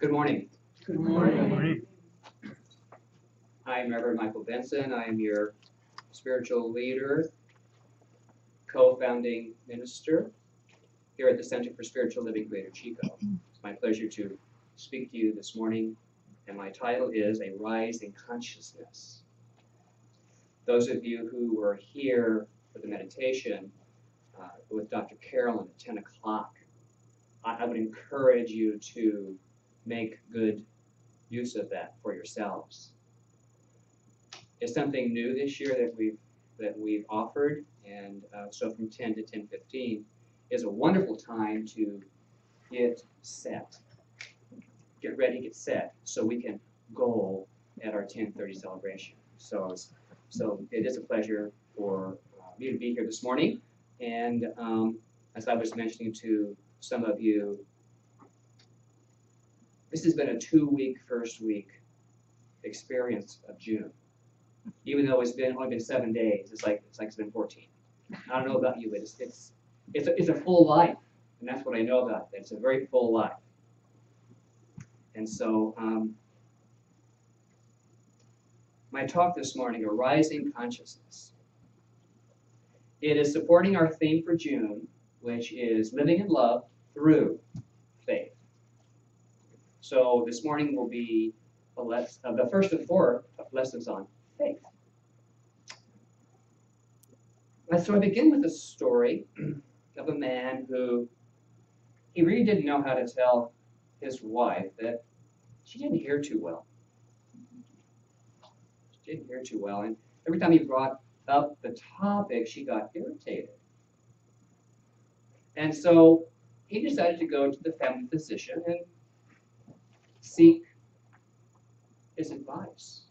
Good morning. Good morning. Good morning. I am Reverend Michael Benson. I am your spiritual leader, co-founding minister here at the Center for Spiritual Living, Greater Chico. It's my pleasure to speak to you this morning, and my title is A Rise in Consciousness. Those of you who were here for the meditation with Dr. Carolyn at 10 o'clock, I would encourage you to make good use of that for yourselves. It's something new this year that we've offered, and so from 10 to 10:15 is a wonderful time to get set, get ready, get set, so we can go at our 10:30 celebration. So it is a pleasure for me to be here this morning, and as I was mentioning to some of you, this has been a 2-week, first week experience of June. Even though it's only been 7 days, it's like it's been 14. I don't know about you, but it's a full life, and that's what I know about it. It's a very full life. And so my talk this morning, A Rising Consciousness. It is supporting our theme for June, which is living in love through faith. So this morning will be the first of 4 lessons on faith. And so I begin with a story of a man who he really didn't know how to tell his wife that she didn't hear too well. She didn't hear too well, and every time he brought up the topic, she got irritated. And so he decided to go to the family physician and seek his advice.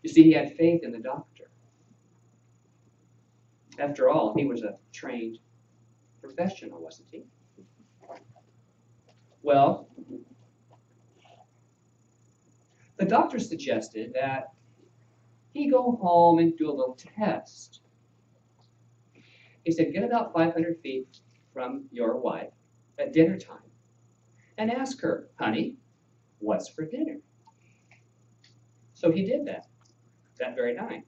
You see, he had faith in the doctor. After all, he was a trained professional, wasn't he? Well, the doctor suggested that he go home and do a little test. He said, get about 500 feet from your wife at dinner time and ask her, honey, what's for dinner? So he did that very night.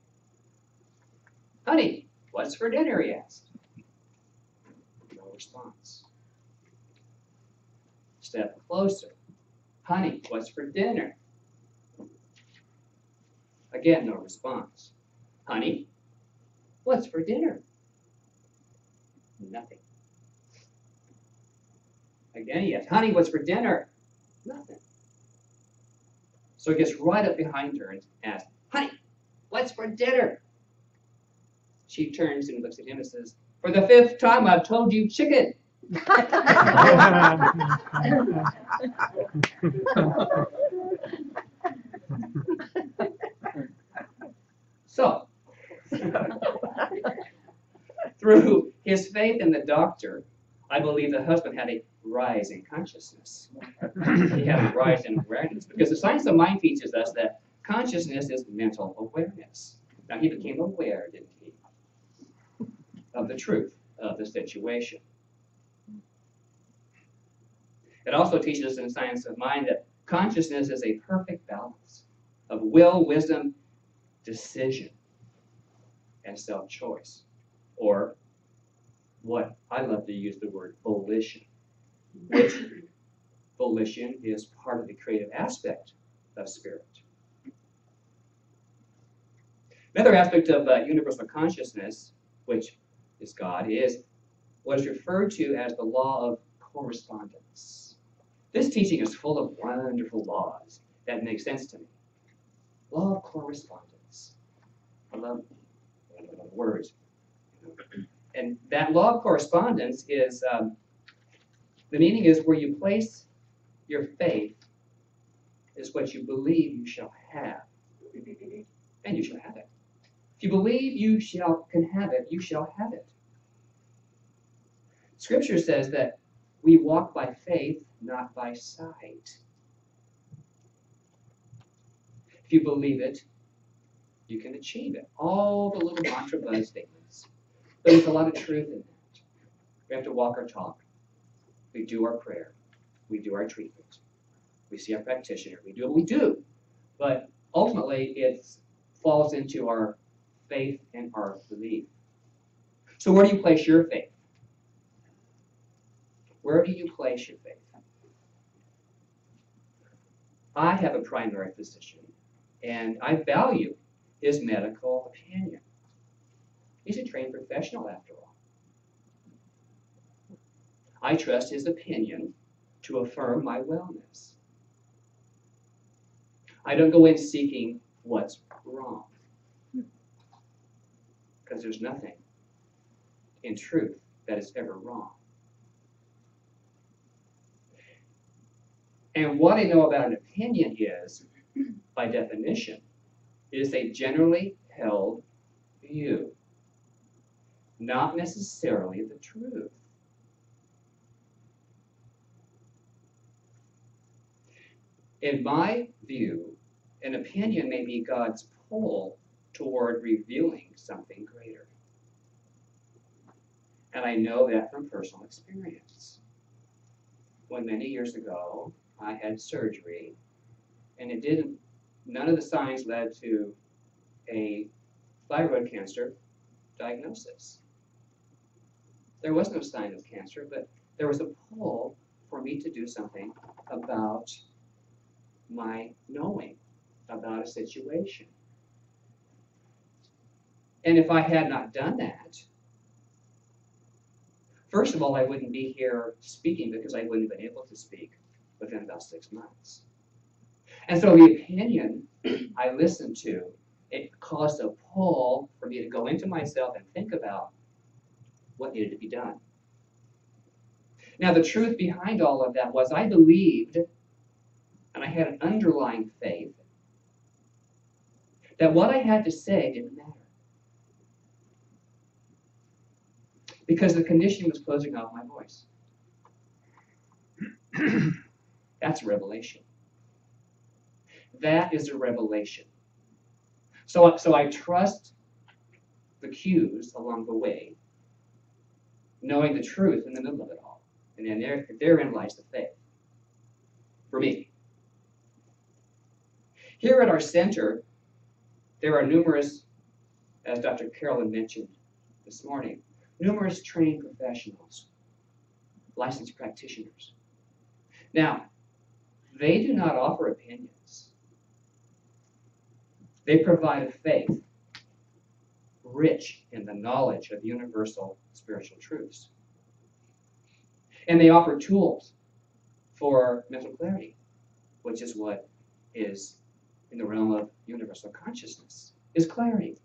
Honey, what's for dinner, he asked. No response. Step closer. Honey, what's for dinner? Again, no response. Honey, what's for dinner? Nothing. Again, he asked, honey, what's for dinner? Nothing. So he gets right up behind her and asks, honey, what's for dinner? She turns and looks at him and says, for the 5th time, I've told you chicken. So, through his faith in the doctor, I believe the husband had a rise in consciousness. He had a rise in awareness, because the science of mind teaches us that consciousness is mental awareness. Now, he became aware, didn't he, of the truth of the situation. It also teaches us in the science of mind that consciousness is a perfect balance of will, wisdom, decision, and self-choice, or what I love to use the word volition, which volition is part of the creative aspect of spirit. Another aspect of universal consciousness, which is God, is what is referred to as the law of correspondence. This teaching is full of wonderful laws that make sense to me. Law of correspondence. I love words. And that law of correspondence is, the meaning is where you place your faith is what you believe you shall have. And you shall have it. If you believe you can have it, you shall have it. Scripture says that we walk by faith, not by sight. If you believe it, you can achieve it. All the little mantra buzz statements. But there's a lot of truth in that. We have to walk our talk. We do our prayer. We do our treatment. We see a practitioner. We do what we do. But ultimately, it falls into our faith and our belief. So where do you place your faith? Where do you place your faith? I have a primary physician, and I value his medical opinion. He's a trained professional, after all. I trust his opinion to affirm my wellness. I don't go in seeking what's wrong, because there's nothing in truth that is ever wrong. And what I know about an opinion is, by definition, is a generally held view, not necessarily the truth. In my view, an opinion may be God's pull toward revealing something greater. And I know that from personal experience. When many years ago, I had surgery, and none of the signs led to a thyroid cancer diagnosis. There was no sign of cancer, but there was a pull for me to do something about my knowing about a situation. And if I had not done that, first of all, I wouldn't be here speaking, because I wouldn't have been able to speak within about 6 months. And so the opinion I listened to, it caused a pull for me to go into myself and think about what needed to be done. Now, the truth behind all of that was I believed, and I had an underlying faith, that what I had to say didn't matter, because the condition was closing off my voice. That's a revelation. That is a revelation. So I trust the cues along the way, knowing the truth in the middle of it all. And then therein lies the faith, for me. Here at our center, there are numerous, as Dr. Carolyn mentioned this morning, numerous trained professionals, licensed practitioners. Now, they do not offer opinions. They provide a faith rich in the knowledge of universal spiritual truths. And they offer tools for mental clarity, which is what is in the realm of universal consciousness, is clarity.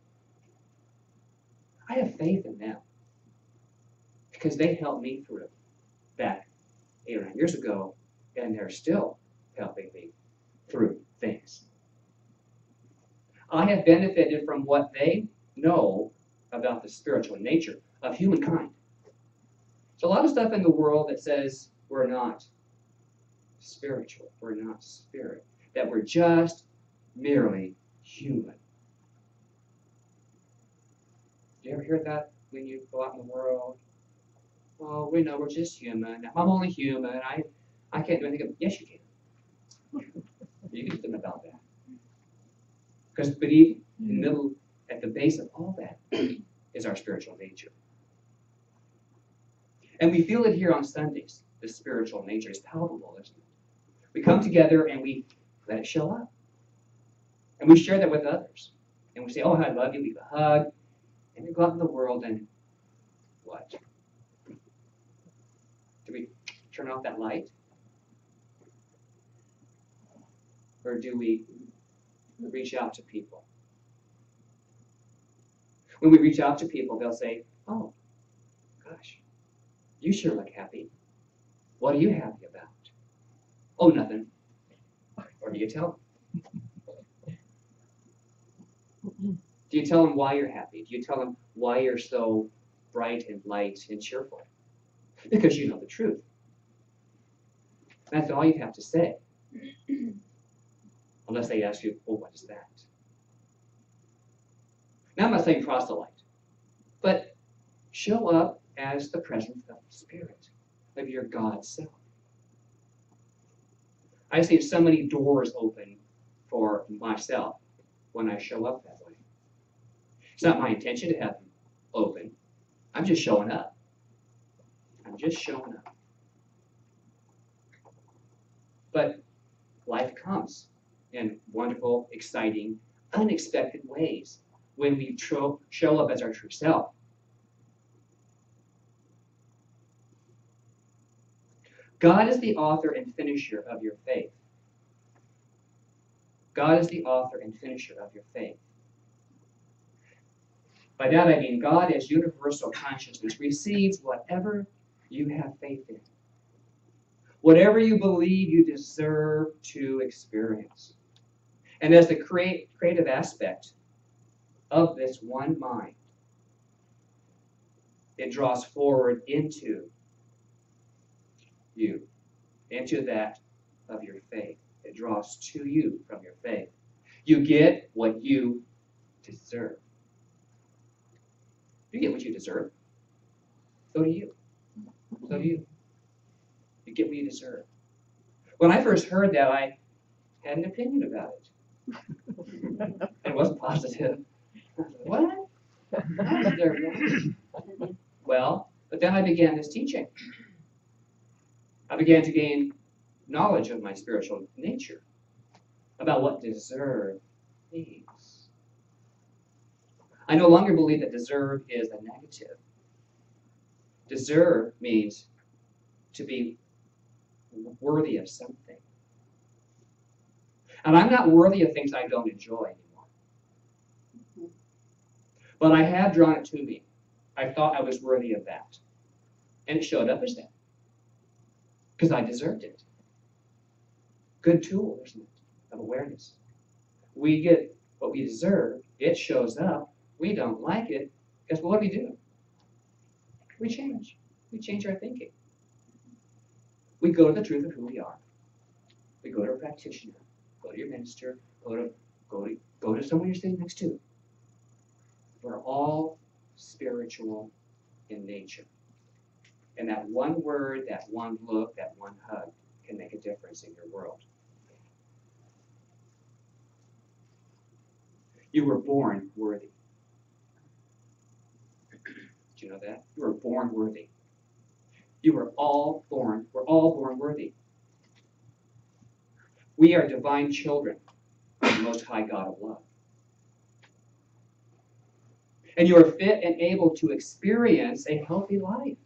I have faith in them, because they helped me through back 8 or 9 years ago, and they're still helping me through things. I have benefited from what they know about the spiritual nature of humankind. There's a lot of stuff in the world that says we're not spiritual, we're not spirit, that we're just merely human. Do you ever hear that when you go out in the world? Oh, we know we're just human. I'm only human. I can't do anything. Yes, you can. You can do something about that. Because beneath, in the middle, at the base of all that, is our spiritual nature. And we feel it here on Sundays. The spiritual nature is palpable, isn't it? We come together and we let it show up. And we share that with others. And we say, oh, I love you, we give a hug. And we go out in the world and what? Do we turn off that light? Or do we reach out to people? When we reach out to people, they'll say, oh, gosh, you sure look happy. What are you happy about? Oh, nothing. Or do you tell them? Do you tell them why you're happy? Do you tell them why you're so bright and light and cheerful? Because you know the truth. That's all you have to say. Unless they ask you, well, what is that? Now, I'm not saying proselyte, but show up as the presence of the Spirit, of your God self. I see so many doors open for myself when I show up that way. It's not my intention to have them open. I'm just showing up. I'm just showing up. But life comes in wonderful, exciting, unexpected ways when we show up as our true self. God is the author and finisher of your faith. God is the author and finisher of your faith. By that I mean God as universal consciousness receives whatever you have faith in. Whatever you believe you deserve to experience. And as the creative aspect of this one mind, it draws forward into you, into that of your faith. It draws to you from your faith. You get what you deserve. You get what you deserve. So do you. So do you. You get what you deserve. When I first heard that, I had an opinion about it. It wasn't positive. What? I deserve that. Well, but then I began this teaching. I began to gain knowledge of my spiritual nature, about what deserve means. I no longer believe that deserve is a negative. Deserve means to be worthy of something. And I'm not worthy of things I don't enjoy anymore. But I have drawn it to me. I thought I was worthy of that. And it showed up as that. Because I deserved it. Good tool, isn't it, of awareness. We get what we deserve. It shows up. We don't like it. Guess what do we do? We change. We change our thinking. We go to the truth of who we are. We go to a practitioner. Go to your minister. Go to someone you're sitting next to. We're all spiritual in nature. And that one word, that one look, that one hug can make a difference in your world. You were born worthy. Did you know that? You were born worthy. We're all born worthy. We are divine children of the Most High God of love. And you are fit and able to experience a healthy life.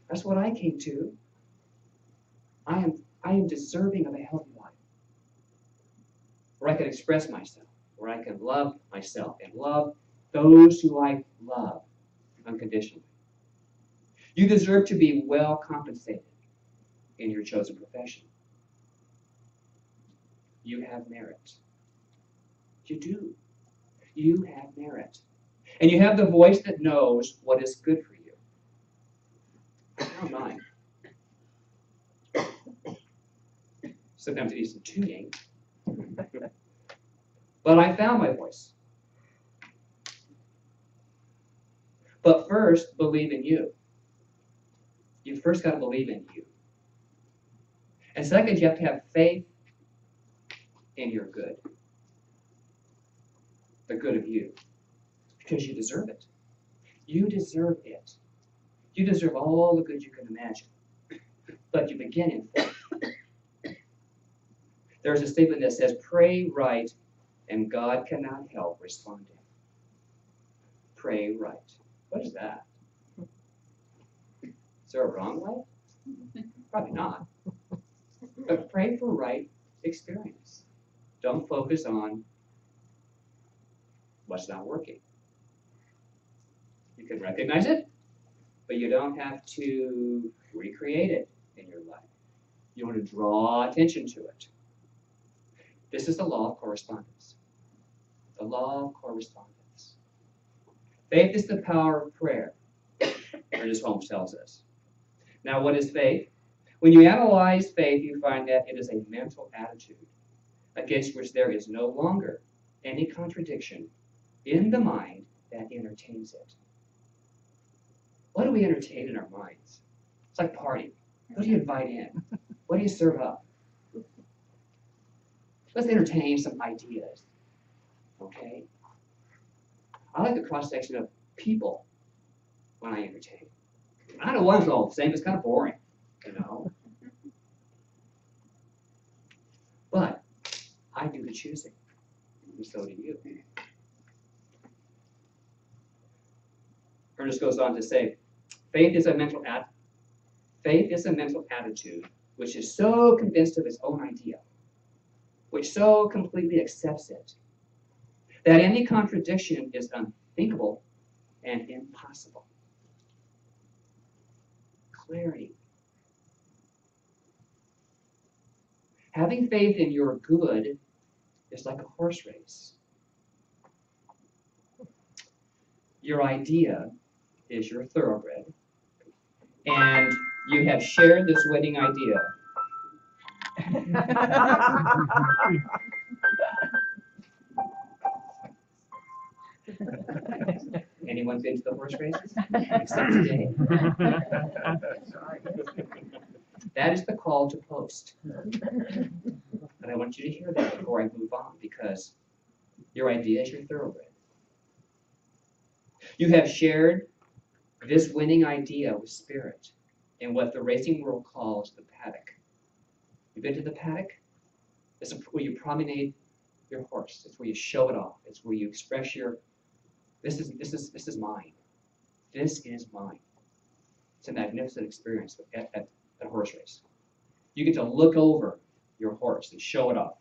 That's what I came to. I am deserving of a healthy life. Where I can express myself, where I can love myself and love those who I love unconditionally. You deserve to be well compensated in your chosen profession. You have merit. You do. You have merit. And you have the voice that knows what is good for you. Not mine. Sometimes it needs some tuning. But I found my voice. But first, believe in you. You first got to believe in you. And second, you have to have faith in your good. The good of you. Because you deserve it. You deserve it. You deserve all the good you can imagine. But you begin in faith. There's a statement that says, pray right, and God cannot help responding. Pray right. What is that? Is there a wrong way? Probably not. But pray for right experience. Don't focus on what's not working. You can recognize it, but you don't have to recreate it in your life. You want to draw attention to it. This is the law of correspondence. The law of correspondence. Faith is the power of prayer, Ernest Holmes tells us. Now, what is faith? When you analyze faith, you find that it is a mental attitude against which there is no longer any contradiction in the mind that entertains it. What do we entertain in our minds? It's like party. What do you invite in? What do you serve up? Let's entertain some ideas. Okay? I like the cross-section of people when I entertain. I don't want it all the same. It's kind of boring, you know. But I do the choosing, and so do you. Ernest goes on to say, faith is a mental attitude which is so convinced of its own idea, which so completely accepts it, that any contradiction is unthinkable and impossible. Clarity. Having faith in your good is like a horse race. Your idea is your thoroughbred, and you have shared this winning idea. Anyone been to the horse races? Except today. That is the call to post. And I want you to hear that before I move on, because your idea is your thoroughbred. You have shared this winning idea with spirit in what the racing world calls the paddock. You've been to the paddock? It's where you promenade your horse. It's where you show it off. It's where you express your, this is mine. This is mine. It's a magnificent experience at a horse race. You get to look over your horse and show it off.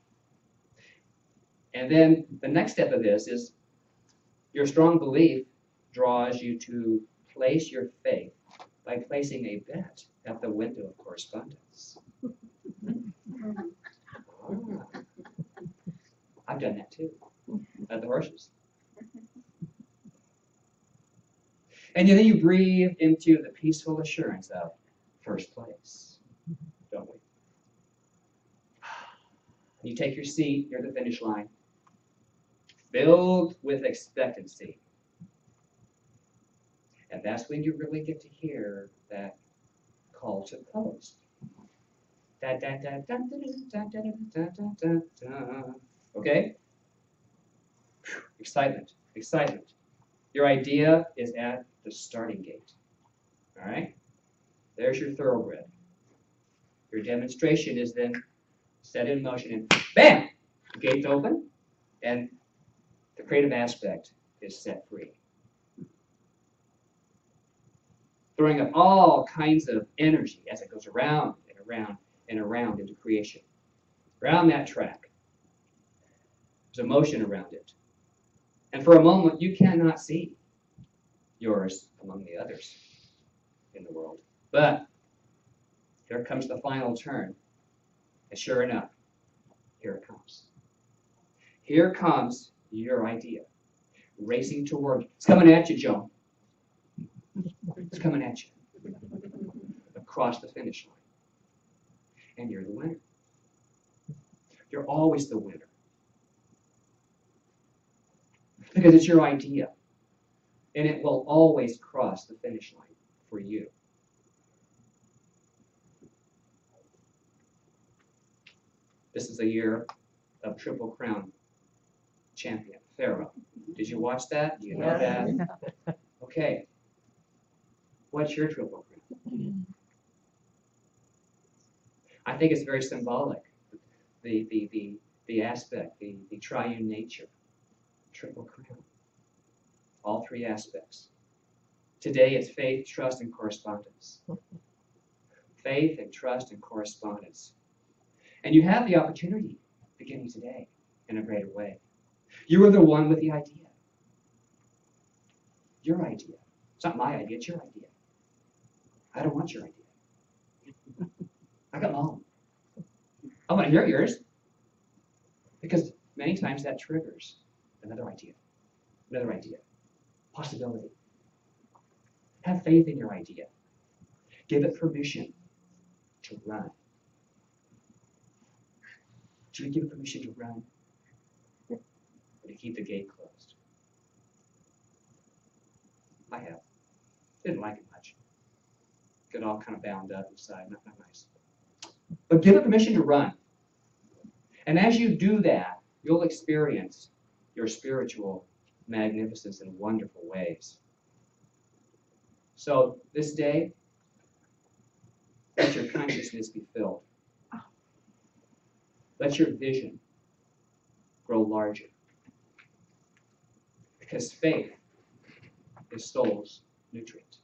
And then the next step of this is your strong belief draws you to place your faith by placing a bet at the window of correspondence. I've done that too, at the horses. And then you breathe into the peaceful assurance of first place, don't we? You take your seat near the finish line, filled with expectancy. And that's when you really get to hear that call to post. Okay? Excitement, excitement. Your idea is at the starting gate. All right? There's your thoroughbred. Your demonstration is then set in motion, and bam! The gate's open, and the creative aspect is set free. Throwing up all kinds of energy as it goes around and around and around into creation. Around that track. There's a motion around it. And for a moment, you cannot see yours among the others in the world. But here comes the final turn. And sure enough, here it comes. Here comes your idea. Racing toward you. It's coming at you, Joan. It's coming at you. Across the finish line. And you're the winner. You're always the winner. Because it's your idea. And it will always cross the finish line for you. This is a year of Triple Crown champion, Pharaoh. Did you watch that? Do you know that? Okay. What's your Triple Crown? I think it's very symbolic. The aspect, the triune nature. Triple Crown. All three aspects. Today it's faith, trust, and correspondence. Faith and trust and correspondence. And you have the opportunity beginning today in a greater way. You are the one with the idea. Your idea. It's not my idea, it's your idea. I don't want your idea. I got my own. I want to hear yours. Because many times that triggers another idea. Another idea. Possibility. Have faith in your idea. Give it permission to run. Should we give it permission to run? Or to keep the gate closed? I have. Didn't like it much. Got all kind of bound up inside. Not nice. But give it permission to run. And as you do that, you'll experience your spiritual magnificence in wonderful ways. So this day, let your consciousness be filled. Let your vision grow larger. Because faith is soul's nutrient.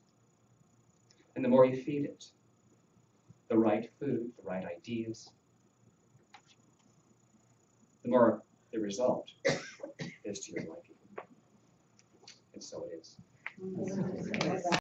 And the more you feed it, the right food, the right ideas, the more the result is to your liking. And so it is.